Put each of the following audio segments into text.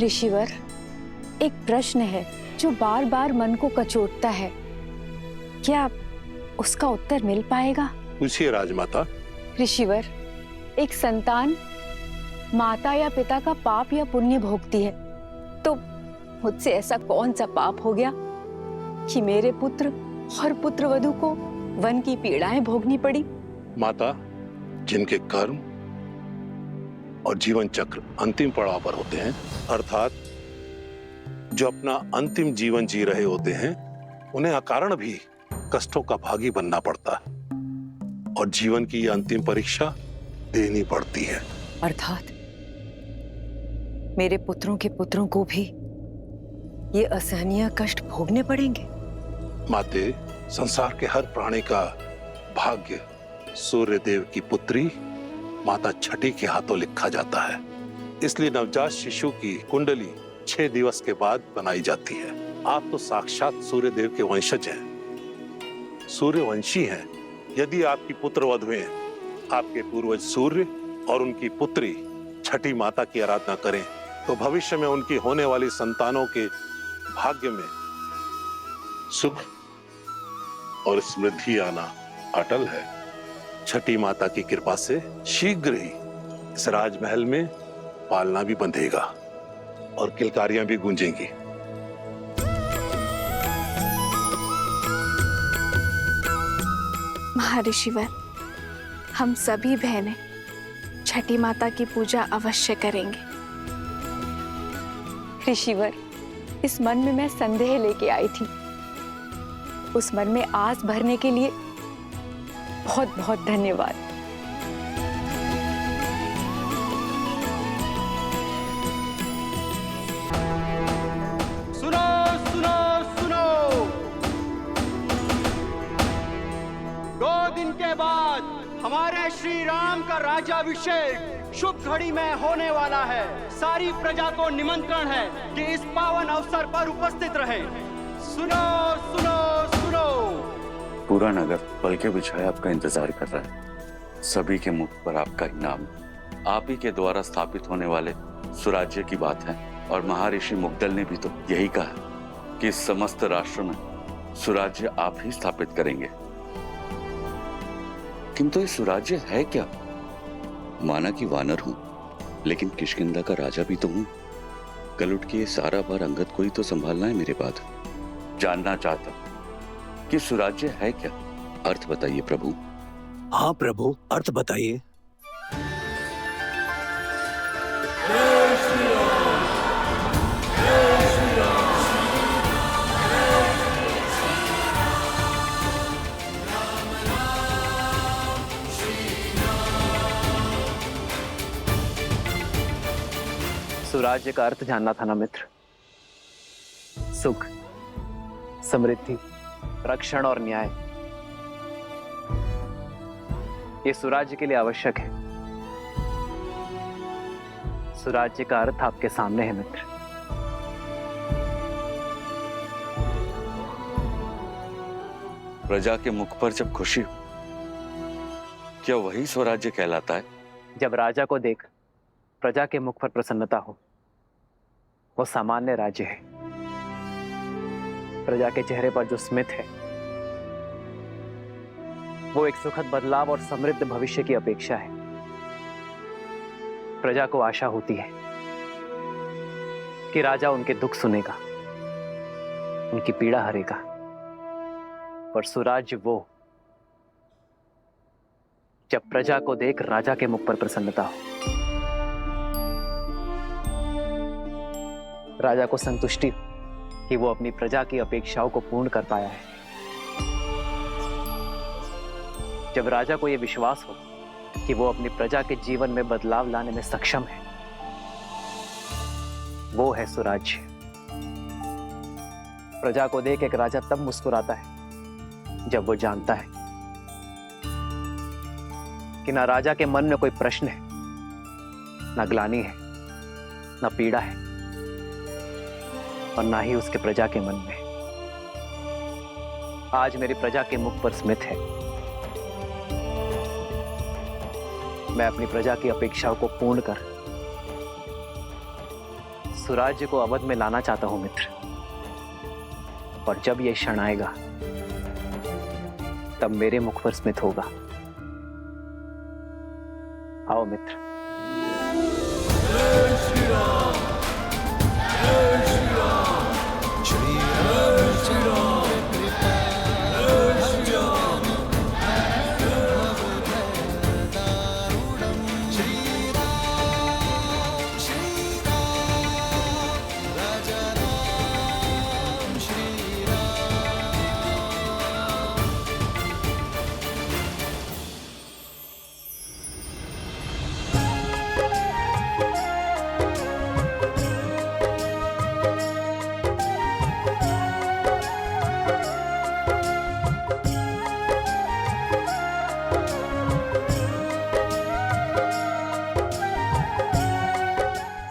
ऋषिवर, एक प्रश्न है जो बार बार मन को कचोटता है। क्या उसका उत्तर मिल पाएगा? पूछिए राजमाता। ऋषिवर, एक संतान माता या पिता का पाप या पुण्य भोगती है, तो मुझसे ऐसा कौन सा पाप हो गया कि मेरे पुत्र और पुत्रवधू को वन की पीड़ाएं भोगनी पड़ी? माता, जिनके कर्म और जीवन चक्र अंतिम पड़ाव पर होते हैं, अर्थात जो अपना अंतिम जीवन जी रहे होते हैं, उन्हें अकारण भी कष्टों का भागी बनना पड़ता है और जीवन की यह अंतिम परीक्षा देनी पड़ती है। अर्थात मेरे पुत्रों के पुत्रों को भी ये असहनीय कष्ट भोगने पड़ेंगे। माते, संसार के हर प्राणी का भाग्य सूर्य देव की पुत्री माता छठी के हाथों लिखा जाता है। इसलिए नवजात शिशु की कुंडली 6 दिवस के बाद बनाई जाती है। आप तो साक्षात सूर्य देव के वंशज हैं, सूर्यवंशी हैं। यदि आपकी पुत्र वधुएं आपके पूर्वज सूर्य और उनकी पुत्री छठी माता की आराधना करें, तो भविष्य में उनकी होने वाली संतानों के भाग्य में सुख और समृद्धि आना अटल है। छठी माता की कृपा से शीघ्र ही इस राजमहल में पालना भी बंधेगा और किलकारियां भी गूंजेंगी। महर्षिवर, हम सभी बहनें छठी माता की पूजा अवश्य करेंगे। ऋषिवर, इस मन में मैं संदेह लेके आई थी, उस मन में आस भरने के लिए बहुत बहुत धन्यवाद। सुनो सुनो सुनो, 2 दिन के बाद हमारे श्री राम का राज्याभिषेक शुभ घड़ी में होने वाला है। सारी प्रजा को निमंत्रण है कि इस पावन अवसर पर उपस्थित रहे। सुनो सुनो सुनो। पूरा नगर पलके बिछाए आपका इंतजार कर रहा है। सभी के मुख पर आपका इनाम आप ही के द्वारा स्थापित होने वाले सुराज्य की बात है। और महर्षि मुग्दल ने भी तो यही कहा कि इस समस्त राष्ट्र में सुराज्य आप ही स्थापित करेंगे। किंतु ये सुराज्य है क्या? माना कि वानर हूं, लेकिन किष्किंधा का राजा भी तो हूं। कल उठ के ये सारा भार अंगद को ही तो संभालना है मेरे बाद। जानना चाहता कि सुराज्य है क्या? अर्थ बताइए प्रभु। हाँ प्रभु, अर्थ बताइए। सुराज्य का अर्थ जानना था ना मित्र। सुख, समृद्धि, रक्षण और न्याय, ये सुराज्य के लिए आवश्यक है। सुराज्य का अर्थ आपके सामने है मित्र। प्रजा के मुख पर जब खुशी हो, क्या वही स्वराज्य कहलाता है? जब राजा को देख प्रजा के मुख पर प्रसन्नता हो, वो सामान्य राज्य है। प्रजा के चेहरे पर जो स्मित है, वो एक सुखद बदलाव और समृद्ध भविष्य की अपेक्षा है। प्रजा को आशा होती है कि राजा उनके दुख सुनेगा, उनकी पीड़ा हरेगा। पर सुराज्य वो जब प्रजा को देख राजा के मुख पर प्रसन्नता हो, राजा को संतुष्टि हो कि वो अपनी प्रजा की अपेक्षाओं को पूर्ण कर पाया है। जब राजा को यह विश्वास हो कि वो अपनी प्रजा के जीवन में बदलाव लाने में सक्षम है, वो है सुराज्य। प्रजा को देख एक राजा तब मुस्कुराता है जब वो जानता है कि ना राजा के मन में कोई प्रश्न है, ना ग्लानि है, ना पीड़ा है, और ना ही उसके प्रजा के मन में। आज मेरी प्रजा के मुख पर स्मित है। मैं अपनी प्रजा की अपेक्षाओं को पूर्ण कर सुराज्य को अवध में लाना चाहता हूं मित्र। और जब यह क्षण आएगा तब मेरे मुख पर स्मित होगा। आओ मित्र।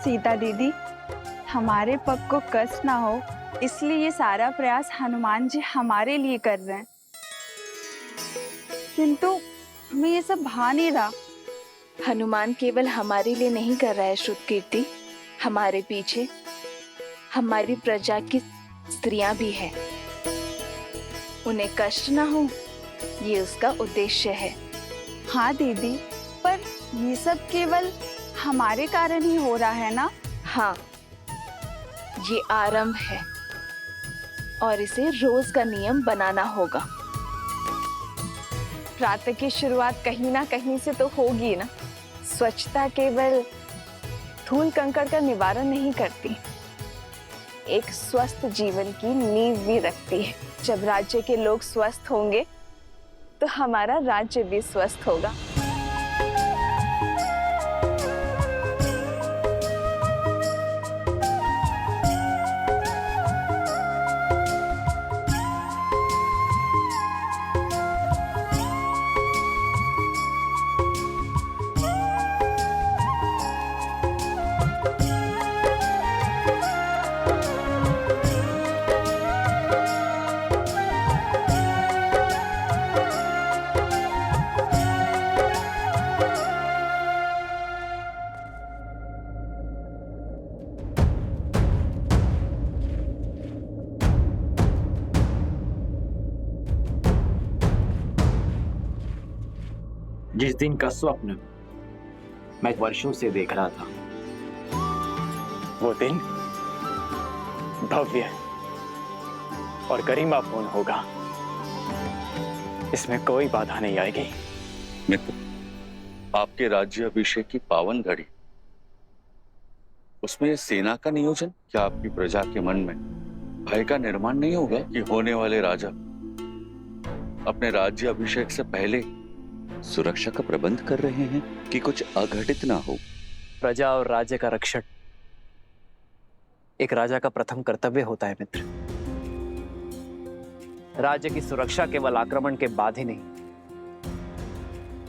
सीता दीदी, हमारे पग को कष्ट ना हो इसलिए ये सारा प्रयास हनुमान जी हमारे लिए कर रहे हैं, किंतु हमें ये सब भा नहीं रहा। हनुमान केवल हमारे लिए नहीं कर रहा है श्रुतकीर्ति, हमारे पीछे हमारी प्रजा की स्त्रियां भी हैं। उन्हें कष्ट ना हो ये उसका उद्देश्य है। हाँ दीदी, पर ये सब केवल हमारे कारण ही हो रहा है ना? हाँ, ये आरंभ है और इसे रोज का नियम बनाना होगा। प्रातः की शुरुआत कहीं ना कहीं से तो होगी ना। स्वच्छता केवल धूल कंकड़ का निवारण नहीं करती, एक स्वस्थ जीवन की नींव भी रखती है। जब राज्य के लोग स्वस्थ होंगे तो हमारा राज्य भी स्वस्थ होगा। जिस दिन का स्वप्न मैं वर्षों से देख रहा था, वो दिन भव्य और गरिमापूर्ण होगा। इसमें कोई बाधा नहीं आएगी। मित्र, आपके राज्य अभिषेक की पावन घड़ी, उसमें सेना का नियोजन, क्या आपकी प्रजा के मन में भय का निर्माण नहीं होगा कि होने वाले राजा अपने राज्य अभिषेक से पहले सुरक्षा का प्रबंध कर रहे हैं कि कुछ अघटित ना हो? प्रजा और राज्य का रक्षण एक राजा का प्रथम कर्तव्य होता है मित्र। राज्य की सुरक्षा केवल आक्रमण के बाद ही नहीं,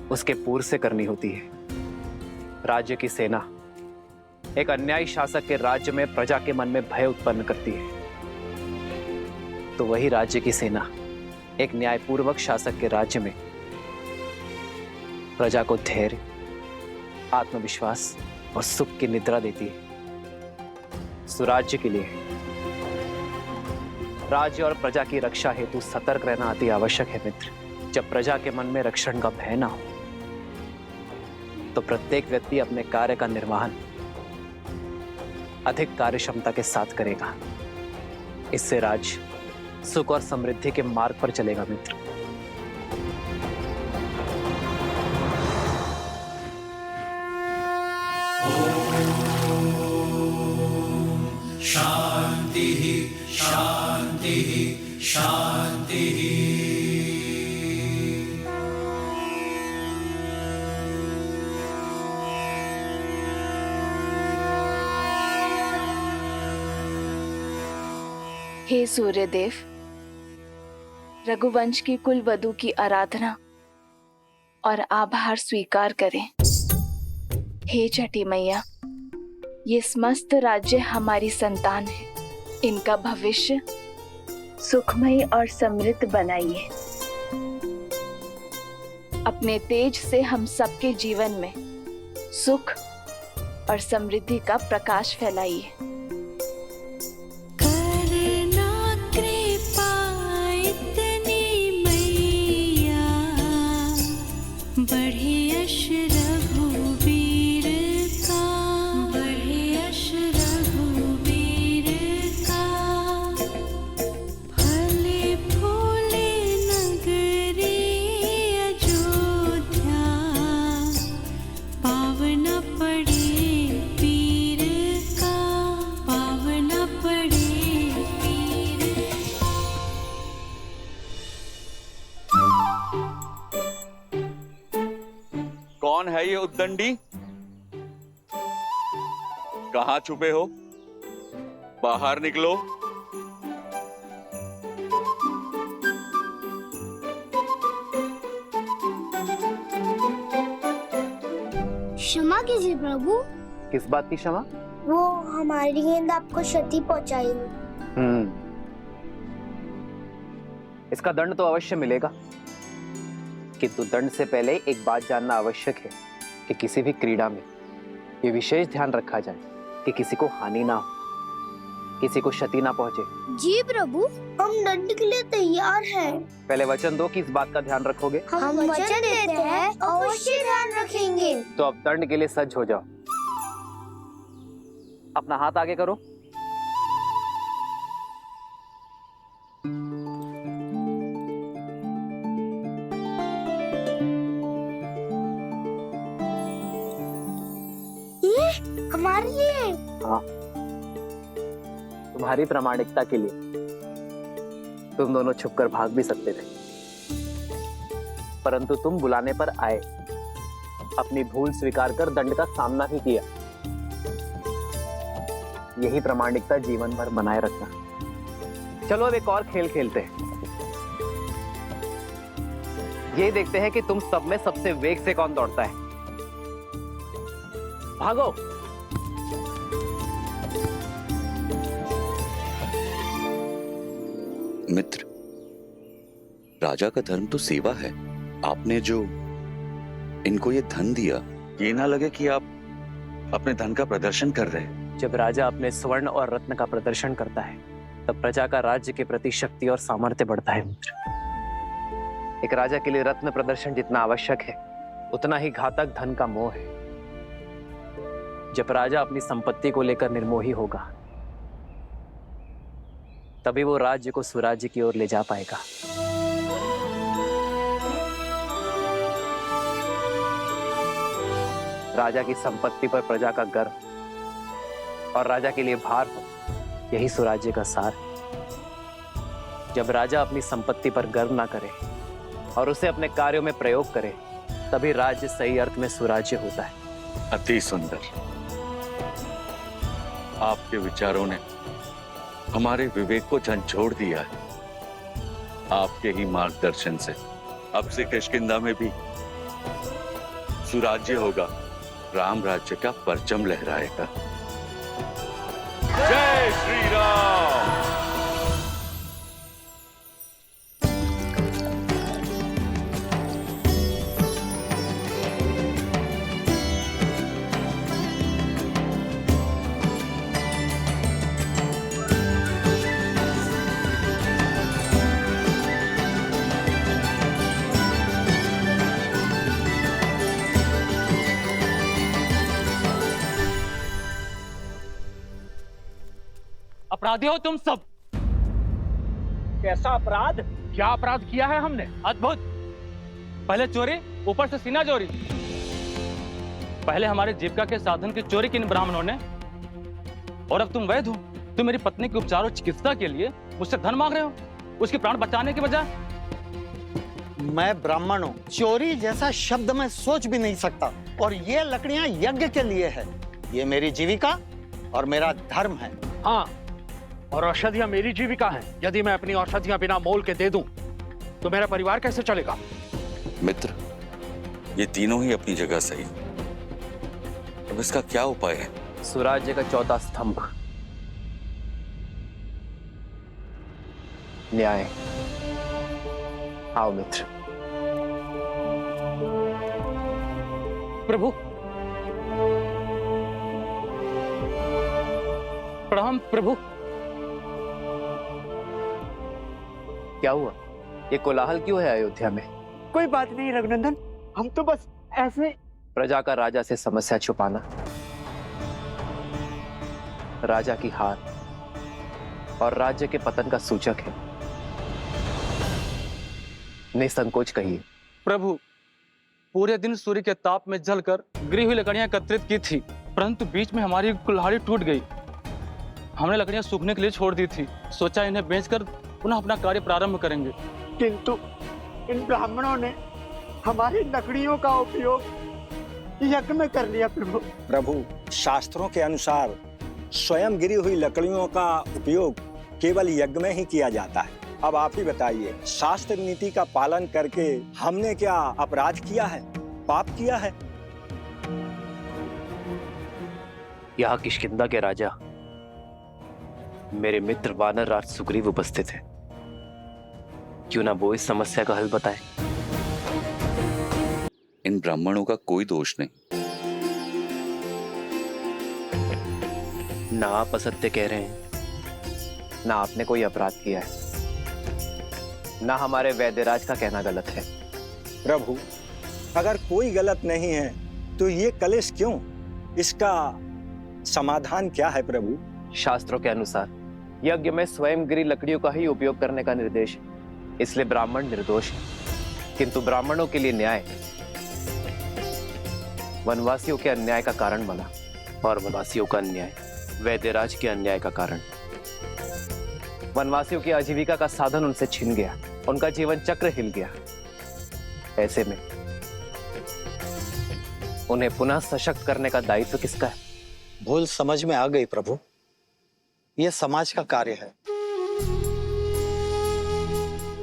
उसके पूर्व से करनी होती है। राज्य की सेना एक अन्यायी शासक के राज्य में प्रजा के मन में भय उत्पन्न करती है, तो वही राज्य की सेना एक न्यायपूर्वक शासक के राज्य में प्रजा को धैर्य, आत्मविश्वास और सुख की निद्रा देती है। सुराज्य के लिए राज्य और प्रजा की रक्षा हेतु सतर्क रहना अति आवश्यक है मित्र। जब प्रजा के मन में रक्षण का भय ना हो तो प्रत्येक व्यक्ति अपने कार्य का निर्वहन अधिक कार्यक्षमता के साथ करेगा। इससे राज्य सुख और समृद्धि के मार्ग पर चलेगा मित्र। शांति शांति शांति। हे सूर्यदेव, रघुवंश की कुल वधु की आराधना और आभार स्वीकार करें। हे छठी मैया, ये समस्त राज्य हमारी संतान है, इनका भविष्य सुखमय और समृद्ध बनाइए। अपने तेज से हम सबके जीवन में सुख और समृद्धि का प्रकाश फैलाइए। पड़े पीर का, पाव न पड़े पीर। कौन है ये उद्दंडी? कहाँ छुपे हो? बाहर निकलो। क्षमा कीजिए प्रभु। किस बात की क्षमा? वो हमारी गेंद आपको क्षति पहुंचाई। इसका दंड तो अवश्य मिलेगा, किंतु दंड से पहले एक बात जानना आवश्यक है कि किसी भी क्रीड़ा में ये विशेष ध्यान रखा जाए कि किसी को हानि ना हो, किसी को क्षति ना पहुंचे। जी प्रभु, हम दंड के लिए तैयार हैं। पहले वचन दो कि इस बात का ध्यान रखोगे। हम वचन देते हैं, अवश्य ध्यान रखेंगे। तो अब दंड के लिए सज्ज हो जाओ। अपना हाथ आगे करो। ये हमारी है। हाँ, तुम्हारी प्रामाणिकता के लिए तुम दोनों छुपकर भाग भी सकते थे, परंतु तुम बुलाने पर आए, अपनी भूल स्वीकार कर दंड का सामना ही किया। यही प्रामाणिकता जीवन भर बनाए रखना। चलो अब एक और खेल खेलते हैं। ये देखते हैं कि तुम सब में सबसे वेग से कौन दौड़ता है। भागो। मित्र, राजा का धर्म तो सेवा है। आपने जो इनको ये धन दिया, ये ना लगे कि आप अपने धन का प्रदर्शन कर रहे हैं। जब राजा अपने स्वर्ण और रत्न का प्रदर्शन करता है, तब प्रजा का राज्य के प्रति शक्ति और सामर्थ्य बढ़ता है। मित्र, एक राजा के लिए रत्न प्रदर्शन जितना आवश्यक है, उतना ही घातक धन का मोह है। जब राजा अपनी संपत्ति को लेकर निर्मोही होगा, तभी वो राज्य को स्वराज्य की ओर ले जा पाएगा। राजा की संपत्ति पर प्रजा का गर्व और राजा के लिए भार हो, यही स्वराज्य का सार है। जब राजा अपनी संपत्ति पर गर्व ना करे और उसे अपने कार्यों में प्रयोग करे, तभी राज्य सही अर्थ में स्वराज्य होता है। अति सुंदर। आपके विचारों ने हमारे विवेक को झंझोड़ दिया है। आपके ही मार्गदर्शन से अब से किष्किंधा में भी सुराज्य होगा, राम राज्य का परचम लहराएगा। जय श्री राम। अपराधी हो तुम सब। कैसा अपराध? क्या अपराध किया है हमने? अद्भुत। पहले चोरी, ऊपर से सीना चोरी। पहले हमारे जीविका के साधन की चोरी की इन ब्राह्मणों ने, और अब तुम वैद्य हो। तुम मेरी पत्नी के उपचार और चिकित्सा के लिए मुझसे धन मांग रहे हो, उसके प्राण बचाने के बजाय। मैं ब्राह्मण हूँ, चोरी जैसा शब्द मैं सोच भी नहीं सकता। और ये लकड़ियां यज्ञ के लिए है। ये मेरी जीविका और मेरा धर्म है। हाँ, और औषधियां मेरी जीविका है। यदि मैं अपनी औषधियां बिना मोल के दे दूं, तो मेरा परिवार कैसे चलेगा? मित्र, ये तीनों ही अपनी जगह सही। अब इसका क्या उपाय है? स्वराज्य का चौथा स्तंभ, न्याय। आओ मित्र। प्रभु, प्रणाम प्रभु। क्या हुआ? ये कोलाहल क्यों है अयोध्या में? कोई बात नहीं रघुनंदन, हम तो बस ऐसे। प्रजा का राजा से समस्या छुपाना राजा की हार और राज्य के पतन का सूचक है। निसंकोच कहिए। प्रभु, पूरे दिन सूर्य के ताप में जलकर गिरी हुई लकड़ियां एकत्रित की थी, परंतु बीच में हमारी कुल्हाड़ी टूट गई। हमने लकड़ियां सूखने के लिए छोड़ दी थी, सोचा इन्हें बेचकर पुनः अपना कार्य प्रारंभ करेंगे। किंतु इन ब्राह्मणों ने हमारी लकड़ियों का उपयोग यज्ञ में कर लिया प्रभु। प्रभु, शास्त्रों के अनुसार स्वयं गिरी हुई लकड़ियों का उपयोग केवल यज्ञ में ही किया जाता है। अब आप ही बताइए, शास्त्र नीति का पालन करके हमने क्या अपराध किया है, पाप किया है? यहाँ किष्किंधा के राजा मेरे मित्र वानर राज सुग्रीव उपस्थित है, क्यों ना वो इस समस्या का हल बताए। इन ब्राह्मणों का कोई दोष नहीं। ना आप असत्य कह रहे हैं, ना आपने कोई अपराध किया है, ना हमारे वैद्यराज का कहना गलत है। प्रभु, अगर कोई गलत नहीं है तो ये कलेश क्यों? इसका समाधान क्या है प्रभु? शास्त्रों के अनुसार यज्ञ में स्वयं गिरी लकड़ियों का ही उपयोग करने का निर्देश है, इसलिए ब्राह्मण निर्दोष है। किंतु ब्राह्मणों के लिए न्याय वनवासियों के अन्याय का कारण बना, और वनवासियों का अन्याय वैद्यराज के अन्याय का कारण। वनवासियों की आजीविका का साधन उनसे छिन गया, उनका जीवन चक्र हिल गया। ऐसे में उन्हें पुनः सशक्त करने का दायित्व किसका है? भूल समझ में आ गई प्रभु, यह समाज का कार्य है।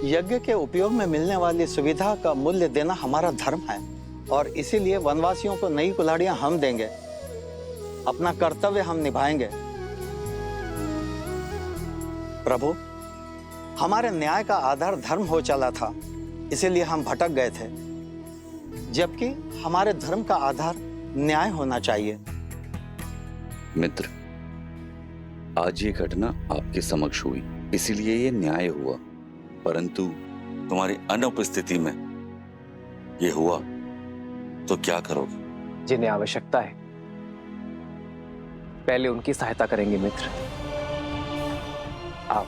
यज्ञ के उपयोग में मिलने वाली सुविधा का मूल्य देना हमारा धर्म है, और इसीलिए वनवासियों को नई कुल्हाड़ियां हम देंगे, अपना कर्तव्य हम निभाएंगे। प्रभु, हमारे न्याय का आधार धर्म हो चला था, इसीलिए हम भटक गए थे, जबकि हमारे धर्म का आधार न्याय होना चाहिए। मित्र, आज ये घटना आपके समक्ष हुई, इसीलिए ये न्याय हुआ, परंतु तुम्हारी अनुपस्थिति में ये हुआ तो क्या करोगे? जिन्हें आवश्यकता है पहले उनकी सहायता करेंगे मित्र। आप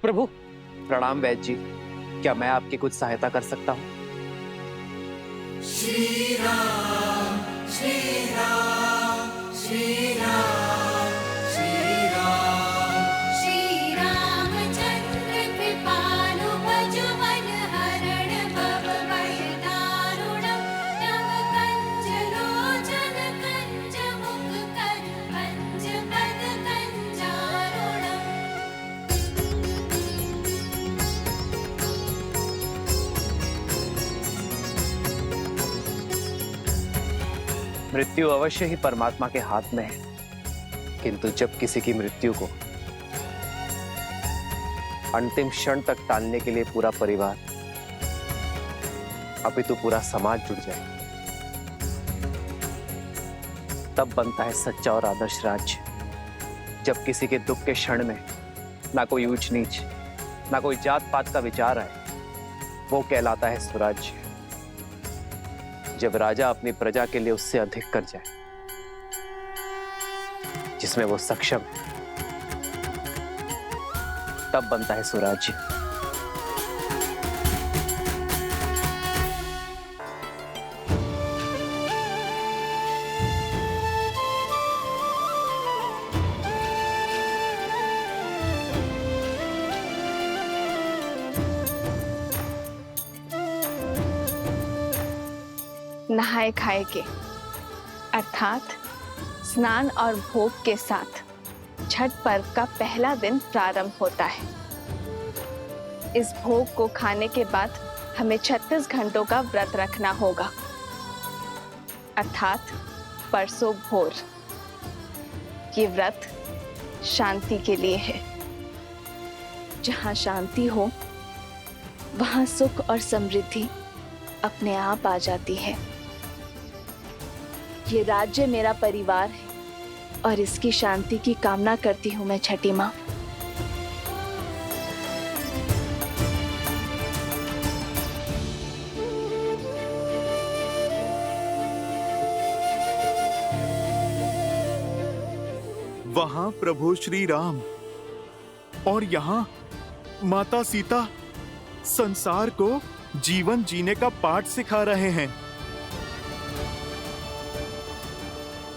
प्रभु। प्रणाम वैद्य जी, क्या मैं आपकी कुछ सहायता कर सकता हूँ? श्री राम श्री राम श्री राम श्री राम श्री रामचंद्र कृपालु भजो मन हरण भव भय दारुणम नव कंज लोचन कंज मुख कर पंच पद कंजारुणम। मृत्यु अवश्य ही परमात्मा के हाथ में है, किंतु जब किसी की मृत्यु को अंतिम क्षण तक टालने के लिए पूरा परिवार अपितु पूरा समाज जुट जाए, तब बनता है सच्चा और आदर्श राज्य। जब किसी के दुख के क्षण में ना कोई ऊंच नीच, ना कोई जात पात का विचार आए, वो कहलाता है स्वराज्य। जब राजा अपनी प्रजा के लिए उससे अधिक कर जाए, जिसमें वो सक्षम है, तब बनता है स्वराज्य। नहाए खाए के अर्थात स्नान और भोग के साथ छठ पर्व का पहला दिन प्रारंभ होता है। इस भोग को खाने के बाद हमें 36 घंटों का व्रत रखना होगा, अर्थात परसों भोर। ये व्रत शांति के लिए है। जहाँ शांति हो वहाँ सुख और समृद्धि अपने आप आ जाती है। ये राज्य मेरा परिवार है और इसकी शांति की कामना करती हूँ मैं छठी माँ। वहां प्रभु श्री राम और यहाँ माता सीता संसार को जीवन जीने का पाठ सिखा रहे हैं।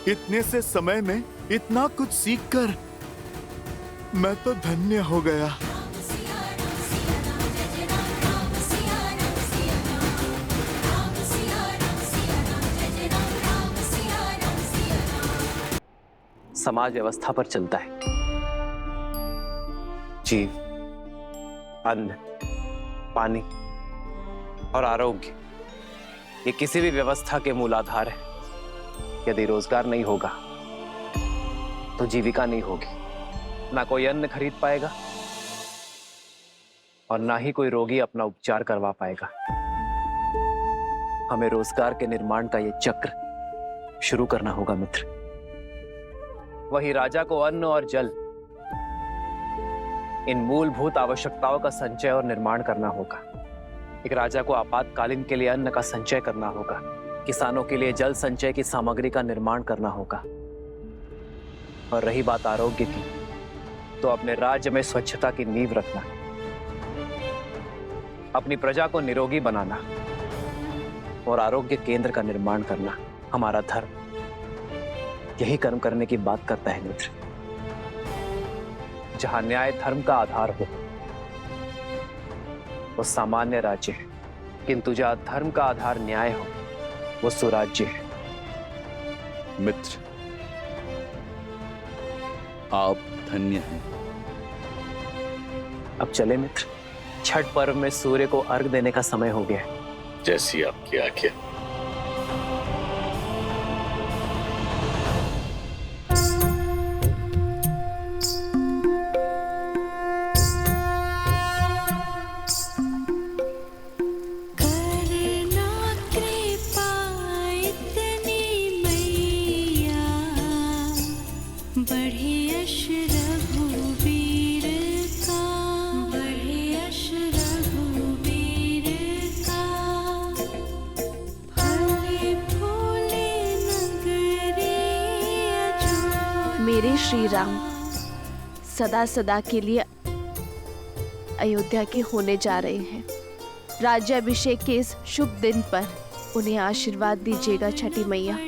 इतने से समय में इतना कुछ सीखकर मैं तो धन्य हो गया। समाज व्यवस्था पर चलता है। जीव, अन्न, पानी और आरोग्य ये किसी भी व्यवस्था के मूलाधार है। यदि रोजगार नहीं होगा तो जीविका नहीं होगी। ना कोई अन्न खरीद पाएगा और ना ही कोई रोगी अपना उपचार करवा पाएगा। हमें रोजगार के निर्माण का ये चक्र शुरू करना होगा मित्र। वही राजा को अन्न और जल, इन मूलभूत आवश्यकताओं का संचय और निर्माण करना होगा। एक राजा को आपातकालीन के लिए अन्न का संचय करना होगा। किसानों के लिए जल संचय की सामग्री का निर्माण करना होगा। और रही बात आरोग्य की, तो अपने राज्य में स्वच्छता की नींव रखना, अपनी प्रजा को निरोगी बनाना और आरोग्य केंद्र का निर्माण करना हमारा धर्म यही कर्म करने की बात करता है मित्र। जहां न्याय धर्म का आधार हो वो सामान्य राज्य है, किंतु जहां धर्म का आधार न्याय हो वो सुराज्य है। मित्र, आप धन्य हैं। अब चले मित्र, छठ पर्व में सूर्य को अर्घ देने का समय हो गया है। जैसी आपकी आज्ञा। मेरे श्री राम सदा सदा के लिए अयोध्या के होने जा रहे हैं। राज्याभिषेक के इस शुभ दिन पर उन्हें आशीर्वाद दीजिएगा छठी मैया।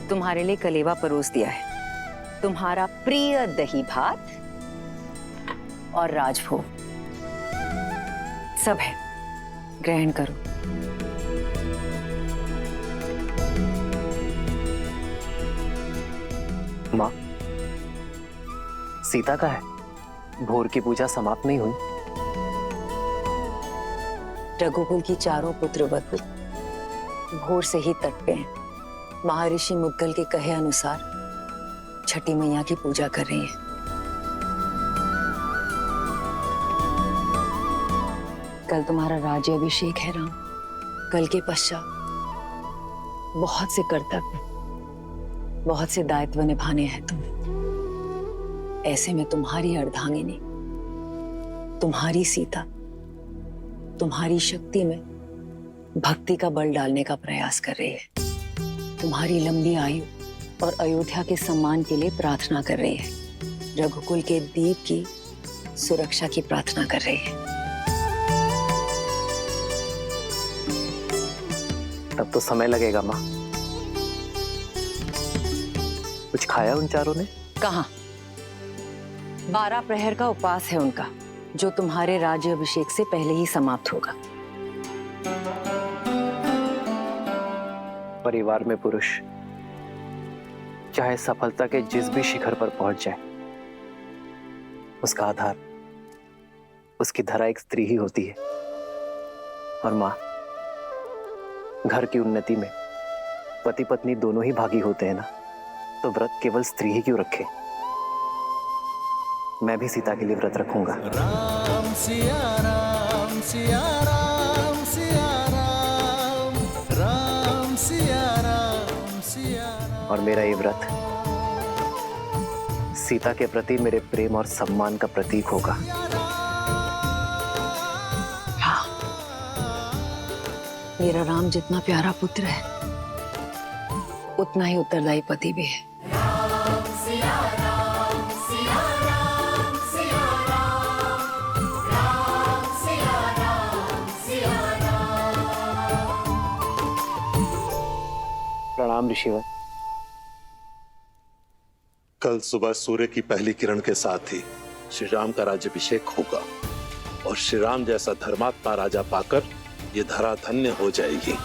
तुम्हारे लिए कलेवा परोस दिया है, तुम्हारा प्रिय दही भात और राजभोग सब है, ग्रहण करो। माँ, सीता का है? भोर की पूजा समाप्त नहीं हुई? रघुकुल की चारों पुत्र वधु भोर से ही तट पे हैं। महर्षि मुद्गल के कहे अनुसार छठी मैया की पूजा कर रही हैं। कल तुम्हारा राज्याभिषेक है राम। कल के पश्चात बहुत से कर्तव्य, बहुत से दायित्व निभाने हैं तुम्हें। ऐसे में तुम्हारी अर्धांगिनी, तुम्हारी सीता, तुम्हारी शक्ति में भक्ति का बल डालने का प्रयास कर रही है। तुम्हारी लंबी आयु और अयोध्या के सम्मान के लिए प्रार्थना कर रही है। रघुकुल के दीप की सुरक्षा की प्रार्थना कर रही है। तब तो समय लगेगा माँ। कुछ खाया उन चारों ने? कहाँ? 12 प्रहर का उपवास है उनका, जो तुम्हारे राज्याभिषेक से पहले ही समाप्त होगा। परिवार में पुरुष चाहे सफलता के जिस भी शिखर पर पहुंच जाए, उसका आधार, उसकी धरा एक स्त्री ही होती है। और माँ, घर की उन्नति में पति पत्नी दोनों ही भागी होते हैं ना, तो व्रत केवल स्त्री ही क्यों रखे? मैं भी सीता के लिए व्रत रखूंगा। राम सिया राम सिया राम सिया राम, राम सिया राम सिया राम। और मेरा ये व्रत सीता के प्रति मेरे प्रेम और सम्मान का प्रतीक होगा। हाँ, मेरा राम जितना प्यारा पुत्र है, उतना ही उत्तरदायी पति भी है। प्रणाम ऋषिवर। कल सुबह सूर्य की पहली किरण के साथ ही श्री राम का राज्याभिषेक होगा और श्री राम जैसा धर्मात्मा राजा पाकर ये धरा धन्य हो जाएगी।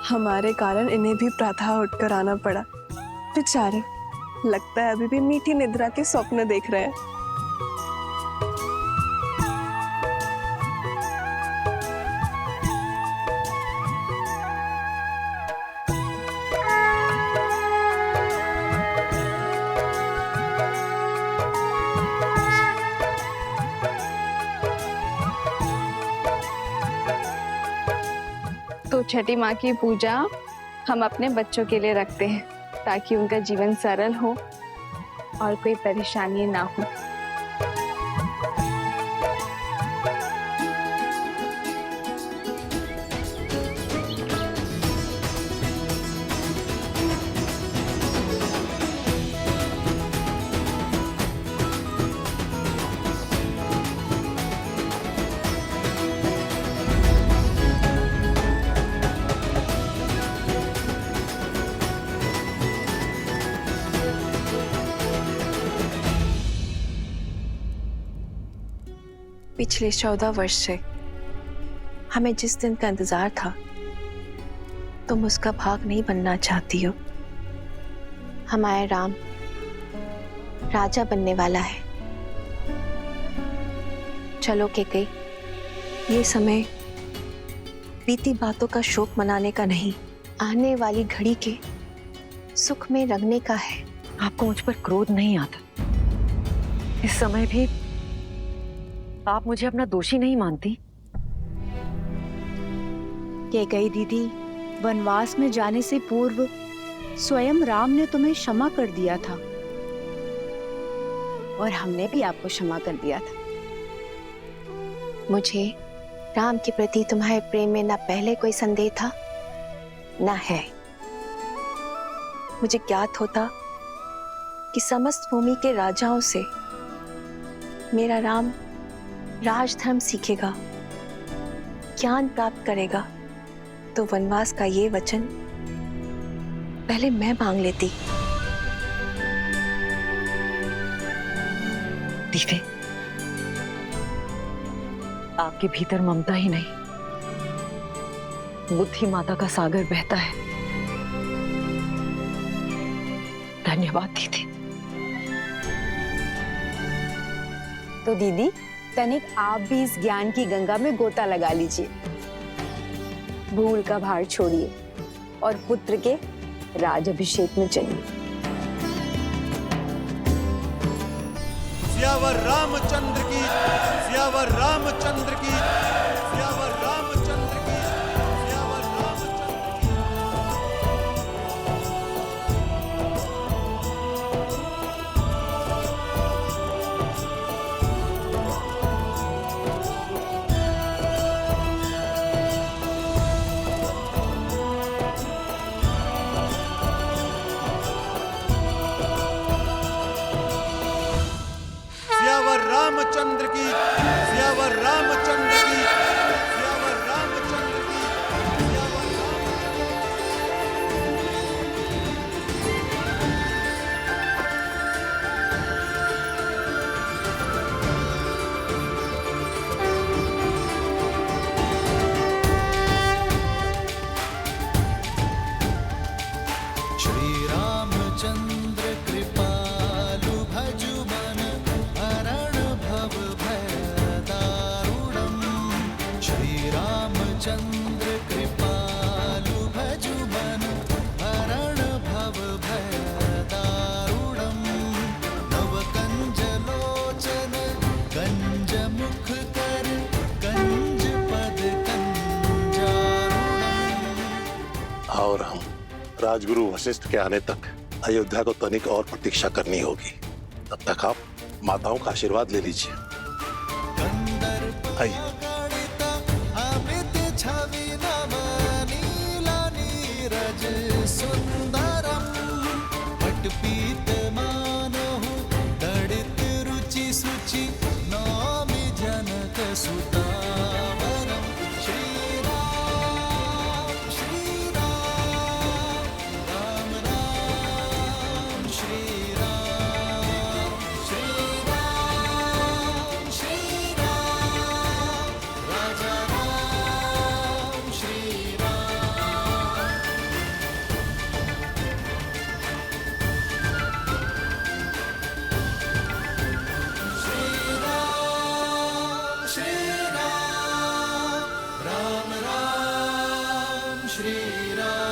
हमारे कारण इन्हें भी प्रातः उठकर आना पड़ा। बेचारे, लगता है अभी भी मीठी निद्रा के स्वप्न देख रहे हैं। तो छठी माँ की पूजा हम अपने बच्चों के लिए रखते हैं, ताकि उनका जीवन सरल हो और कोई परेशानी ना हो। पिछले 14 वर्ष से हमें जिस दिन का इंतजार था, तुम उसका भाग नहीं बनना चाहती हो। हमारा राम राजा बनने वाला है। चलो कैकेयी, ये समय बीती बातों का शोक मनाने का नहीं, आने वाली घड़ी के सुख में रंगने का है। आपको मुझ पर क्रोध नहीं आता? इस समय भी आप मुझे अपना दोषी नहीं मानती? कैकेयी दीदी, वनवास में जाने से पूर्व स्वयं राम ने तुम्हें क्षमा कर दिया था और हमने भी आपको क्षमा कर दिया था। मुझे राम के प्रति तुम्हारे प्रेम में ना पहले कोई संदेह था ना है। मुझे ज्ञात होता कि समस्त भूमि के राजाओं से मेरा राम राजधर्म सीखेगा, ज्ञान प्राप्त करेगा, तो वनवास का ये वचन पहले मैं मांग लेती। दीदी, आपके भीतर ममता ही नहीं, बुद्धि माता का सागर बहता है। धन्यवाद दीदी। तो दीदी, तनिक आप भी इस ज्ञान की गंगा में गोता लगा लीजिए। भूल का भार छोड़िए और पुत्र के राजाभिषेक में चलिए। सियावर रामचंद्र की, सियावर रामचंद्र की, सियावर रामचंद्र की, सियावर रामचंद्र की। रामचंद्र की, सियावर रामचंद्र की, सियावर रामचंद्र की, सियावर श्री रामचंद्र कृपालु भजु मन हरण भव भय दारुणम। श्री रामचंद्र कृपालु भजु मन हरण भव भय दारुणम। नव कंज लोचन कंज मुख कर कंज पद कंजारुणम। और हम राजगुरु वशिष्ठ के आने तक अयोध्या को तनिक और प्रतीक्षा करनी होगी। तब तक आप माताओं का आशीर्वाद ले लीजिए। आइए। अमित छवि नव नीला नीरज सुंदरम। पटपीत मानहु तड़ित रुचि सुचि नौमि जनक सुतावरम। श्री राम श्री राम राम राम श्री राम श्री राम श्री राम राजा राम श्री राम। श्री राम श्री राम राम राम श्री राम।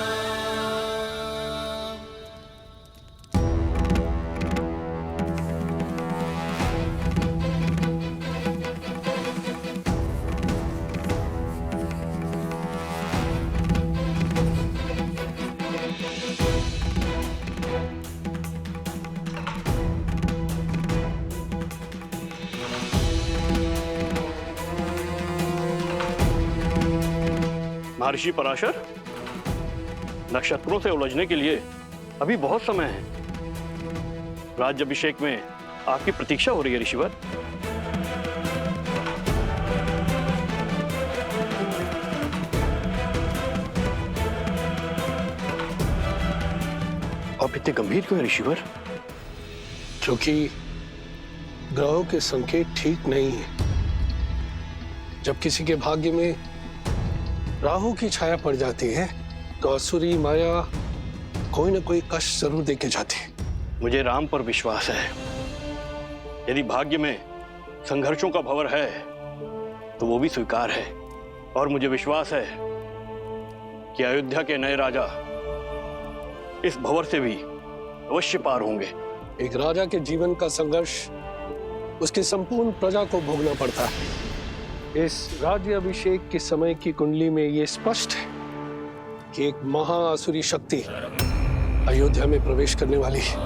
महर्षि पराशर, नक्षत्रों से उलझने के लिए अभी बहुत समय है। राज्याभिषेक में आपकी प्रतीक्षा हो रही है ऋषिवर। आप इतने गंभीर क्यों हैं ऋषिवर? क्योंकि ग्रहों के संकेत ठीक नहीं है। जब किसी के भाग्य में राहु की छाया पड़ जाती है तो असुरी माया कोई ना कोई कष्ट जरूर देके जाती है। मुझे राम पर विश्वास है। यदि भाग्य में संघर्षों का भंवर है तो वो भी स्वीकार है। और मुझे विश्वास है कि अयोध्या के नए राजा इस भंवर से भी अवश्य पार होंगे। एक राजा के जीवन का संघर्ष उसकी संपूर्ण प्रजा को भोगना पड़ता है। इस राज्य अभिषेक के समय की कुंडली में यह स्पष्ट है कि एक महाअसुरी शक्ति अयोध्या में प्रवेश करने वाली है।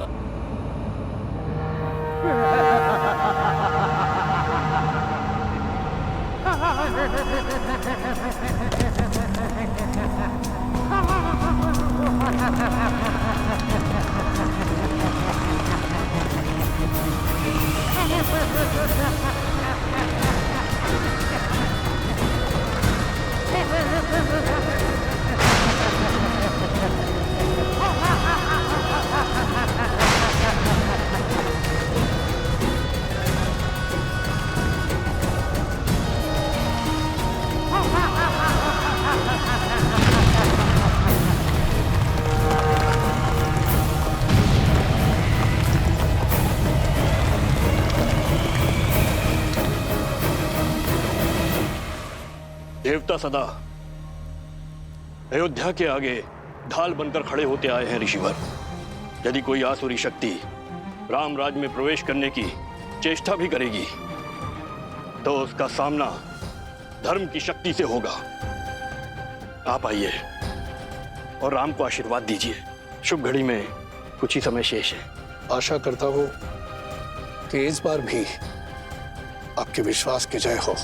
देवता सदा अयोध्या के आगे ढाल बनकर खड़े होते आए हैं ऋषिवर। यदि कोई आसुरी शक्ति राम राज्य में प्रवेश करने की चेष्टा भी करेगी तो उसका सामना धर्म की शक्ति से होगा। आप आइए और राम को आशीर्वाद दीजिए। शुभ घड़ी में कुछ ही समय शेष है। आशा करता हूं कि इस बार भी आपके विश्वास की जय हो।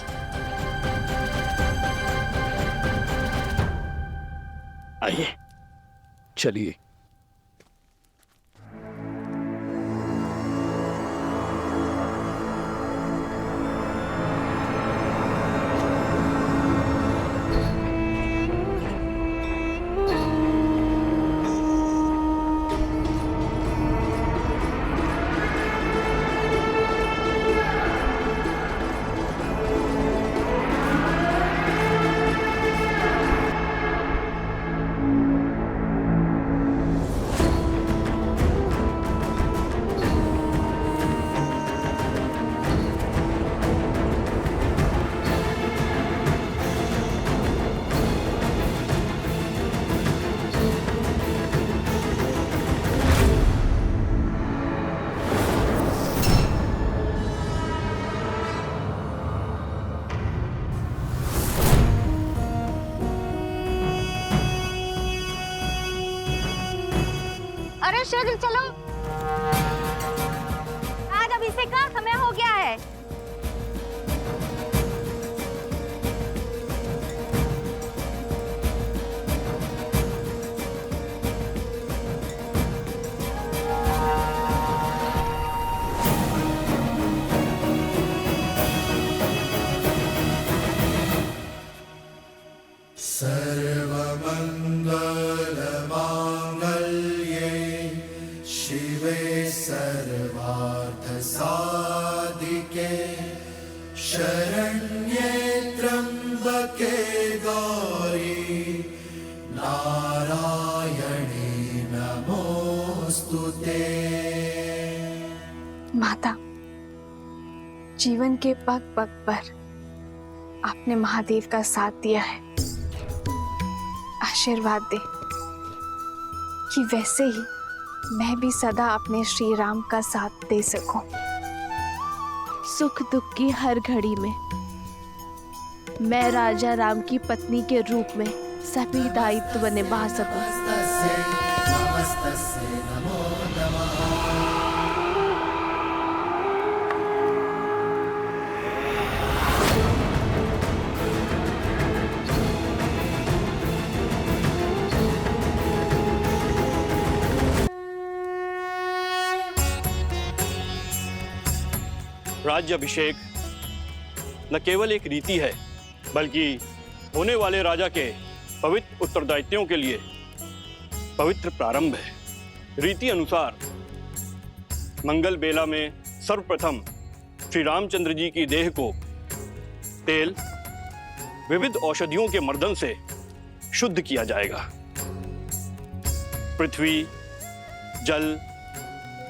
आइए चलिए। अरे शीघ्र चलो, आज अभिषेक का समय हो गया है। सर्वमंगलमांगल्ये शिवे सर्वार्थसाधिके शरण्ये त्र्यंबके गौरी नारायणे नमोस्तुते। माता, जीवन के पग पग पर आपने महादेव का साथ दिया है। आशीर्वाद दे कि वैसे ही मैं भी सदा अपने श्री राम का साथ दे सकूं। सुख दुख की हर घड़ी में मैं राजा राम की पत्नी के रूप में सभी दायित्व निभा सकूं। राज्याभिषेक न केवल एक रीति है, बल्कि होने वाले राजा के पवित्र उत्तरदायित्वों के लिए पवित्र प्रारंभ है। रीति अनुसार मंगल बेला में सर्वप्रथम श्री रामचंद्र जी की देह को तेल विविध औषधियों के मर्दन से शुद्ध किया जाएगा। पृथ्वी, जल,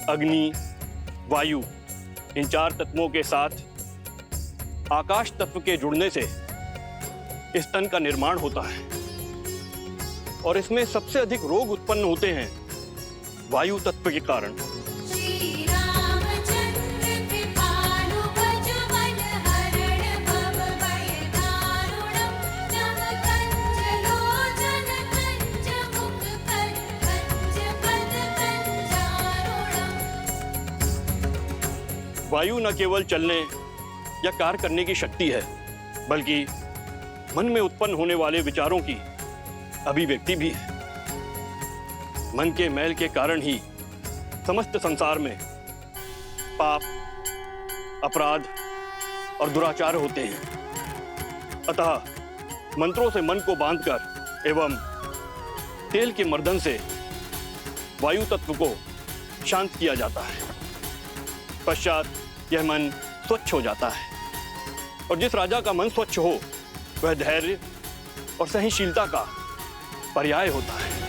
अग्नि, वायु, इन 4 तत्वों के साथ आकाश तत्व के जुड़ने से इस तन का निर्माण होता है और इसमें सबसे अधिक रोग उत्पन्न होते हैं वायु तत्व के कारण। वायु न केवल चलने या कार्य करने की शक्ति है, बल्कि मन में उत्पन्न होने वाले विचारों की अभिव्यक्ति भी है। मन के मैल के कारण ही समस्त संसार में पाप, अपराध और दुराचार होते हैं। अतः मंत्रों से मन को बांधकर एवं तेल के मर्दन से वायु तत्व को शांत किया जाता है। पश्चात यह मन स्वच्छ हो जाता है और जिस राजा का मन स्वच्छ हो वह धैर्य और सहनशीलता का पर्याय होता है।